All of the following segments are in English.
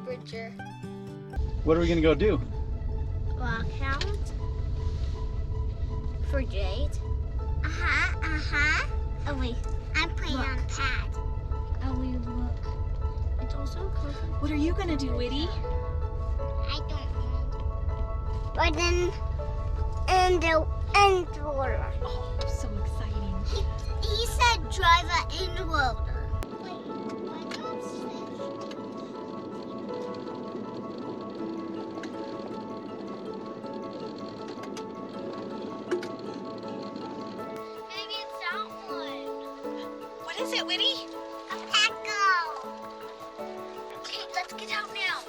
Bridger. What are we gonna go do? Rock hound. For Jade. Oh wait. I'm playing on pad. Oh we look. It's also a cover. What are you gonna do, Whitty? I don't know. But then and the end roller. Oh, so exciting. He said drive an end roller. Wait, what else? Maybe it's that one. What is it, Whitty? A Backhoe. Okay, let's get out now.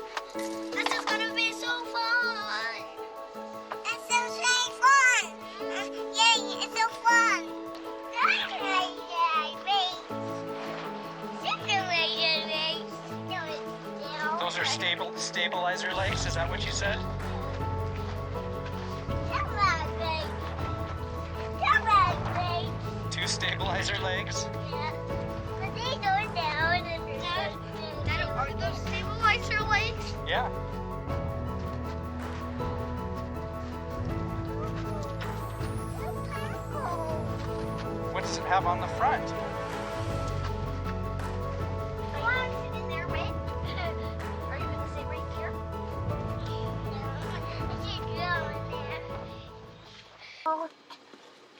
This is gonna be so fun. It's so fun. Yay, it's so fun. Those are stabilizer legs, is that what you said? Two stabilizer legs? Are those stabilizer legs? Yeah. What does it have on the front?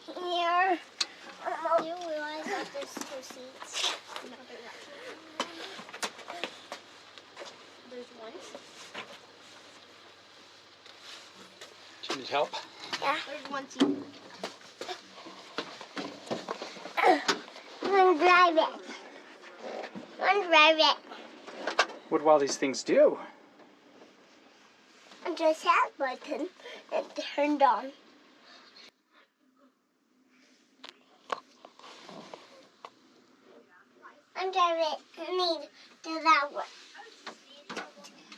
Here. Do you realize that there's two seats? No, there's not. There's one. Do you need help? Yeah. There's one seat. I'm drive it. I'm drive it. What do all these things do? And just that button and turned on. I'm driving it. I need to do that one.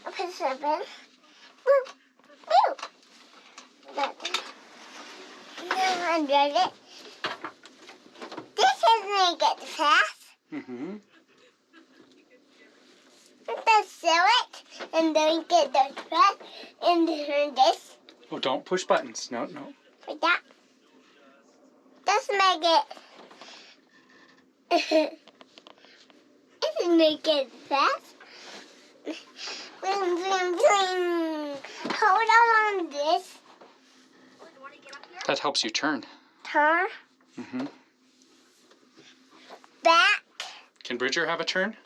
I put 7. Boop. Boop. Button. Now I'm driving it. This is make it fast. Mm-hmm. Let's sell it and then get the truck and turn this Oh, don't push buttons. No, no. like that. Just make it. This is make it fast. Boom, boom, boom. Hold on this. That helps you turn. Turn Mm-hmm. back. Can Bridger have a turn?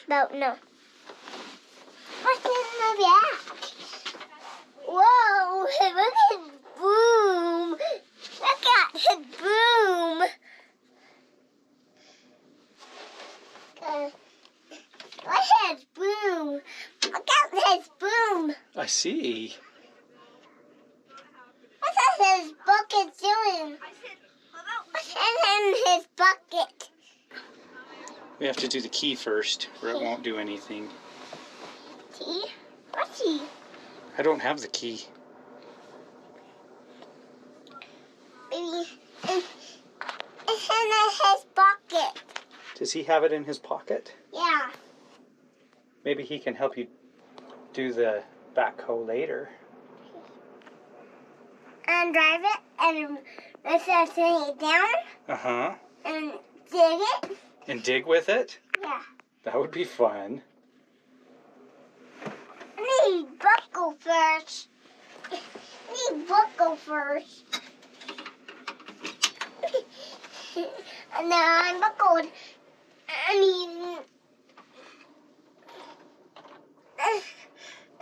No, no. What's in the back? Whoa, look at his boom. Look at his boom. Look at his boom. Look at his boom. I see. What's his bucket doing? What's in his bucket? We have to do the key first, or it won't do anything. Tea? What's he? I don't have the key. Baby, it's in his bucket. Does he have it in his pocket? Yeah. Maybe he can help you do the backhoe later. And drive it, and let's just lay it down Uh-huh. and dig it. And dig with it? Yeah. That would be fun. I need buckle first. I need buckle first. And now I'm buckled. I need.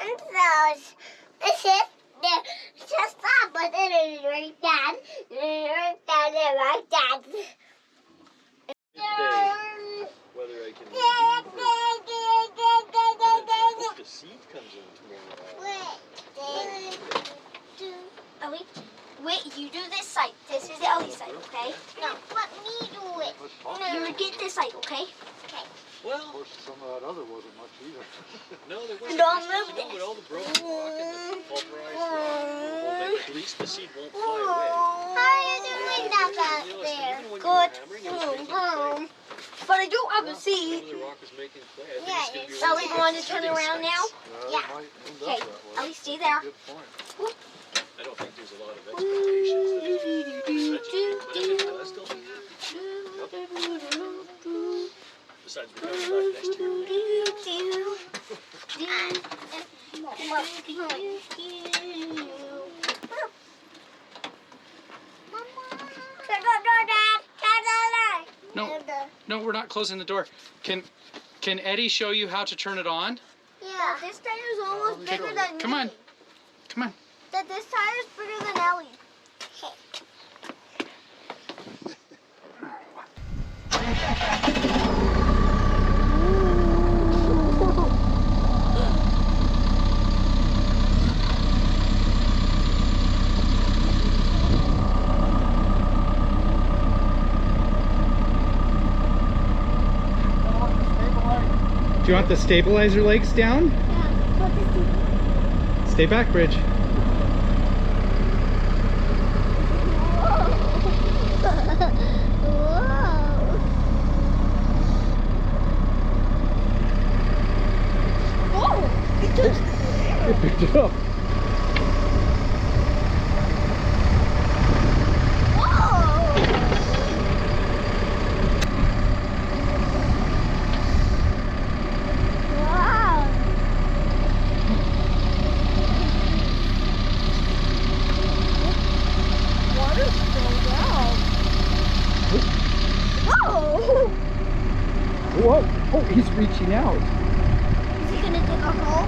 And so it's just that, but then it's right down. Right down and right down. Whether I can I hope the seed comes in tomorrow. Oh, wait, you do this side. This is the other side, okay? No, let me do it. You get this side, okay? Okay. Well, Of course, some of that other wasn't much either. no, there wasn't. Don't You move know, with all the broken rock and the pulverized rock, Mm. at least the seed won't fly away. How are you doing that back You know, there? even when you were Good. hammering, it was making a Boom. I don't have a seat. Maybe the rock is making clay. I think Yeah, it's gonna be it's- one so of we those going to turn shooting around now? sites. Well, Yeah. it might end up Okay, that way. at least stay there. Good point. I don't think there's a lot of expectations that it's vegetate, but if it does, they'll be happy. Besides, we're coming back next year. No, no, we're not closing the door. Can Eddie show you how to turn it on? Yeah. This tire is almost bigger than me. Come on. Come on. This tire is bigger than Ellie. Do you want the stabilizer legs down? Yeah. Stay back, Bridge. It picked it up. Whoa! Oh, he's reaching out. Is he gonna dig a hole?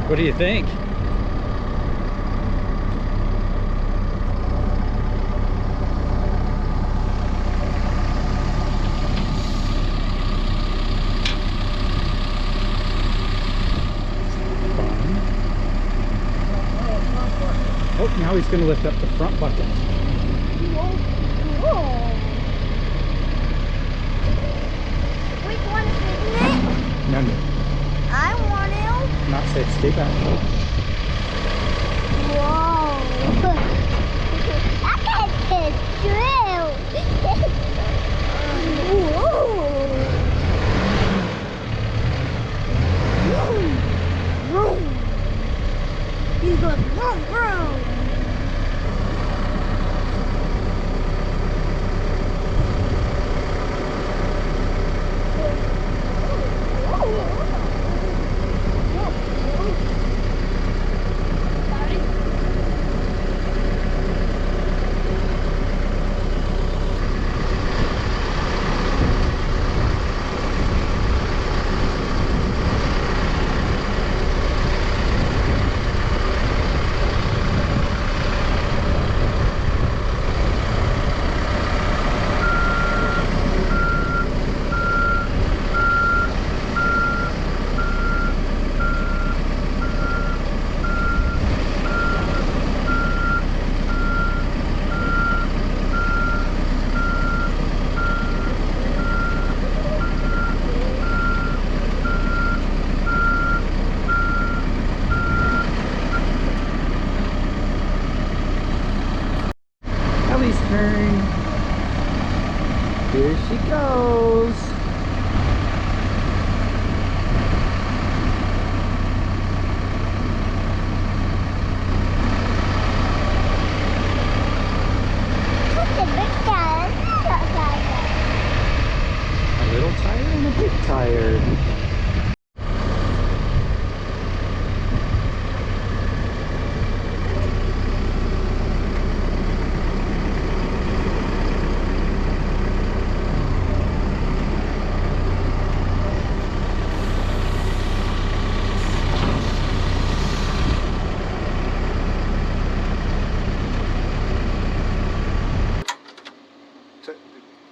What do you think? Oh, now he's going to lift up the front bucket. Which one is it? No, no, I want to. not safe. Stay back. Whoa. I can't get through. Whoa. You got one room. Ellie's turn. Here she goes. A little tire and a big tire.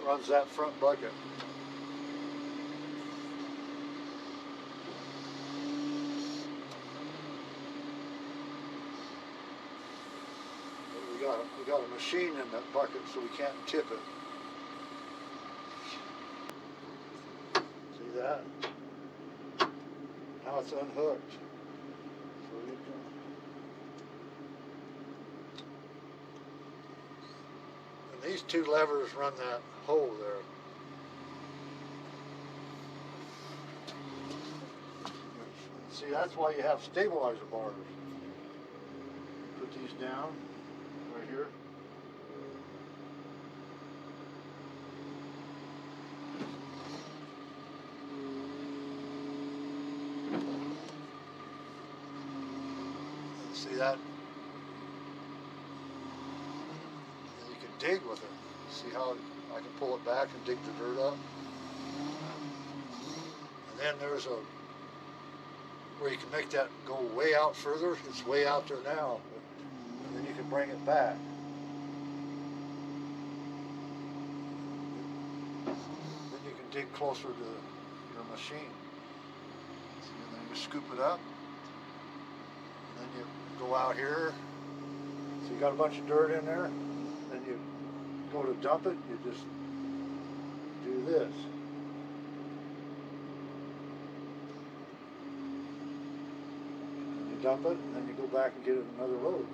Runs that front bucket. We got a machine in that bucket, so we can't tip it. that. Now it's unhooked. So you can. And these two levers run that hole there. See, that's why you have stabilizer bars. Put these down right here. See that? And you can dig with it. See how I can pull it back and dig the dirt up? And then there's a where you can make that go way out further. It's way out there now. And then you can bring it back. Then you can dig closer to your machine. And then you scoop it up. And then you go out here. So you got a bunch of dirt in there. Then you go to dump it. You just do this. Dump it, and then you go back and get it another load.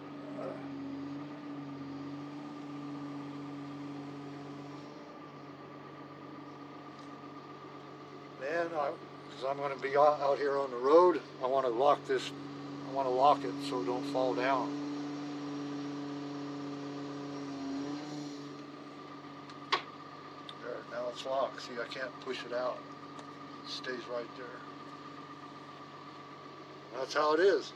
Man, because I'm going to be out here on the road, I want to lock this. I want to lock it so it don't fall down. There, now it's locked. See, I can't push it out. It stays right there. That's how it is.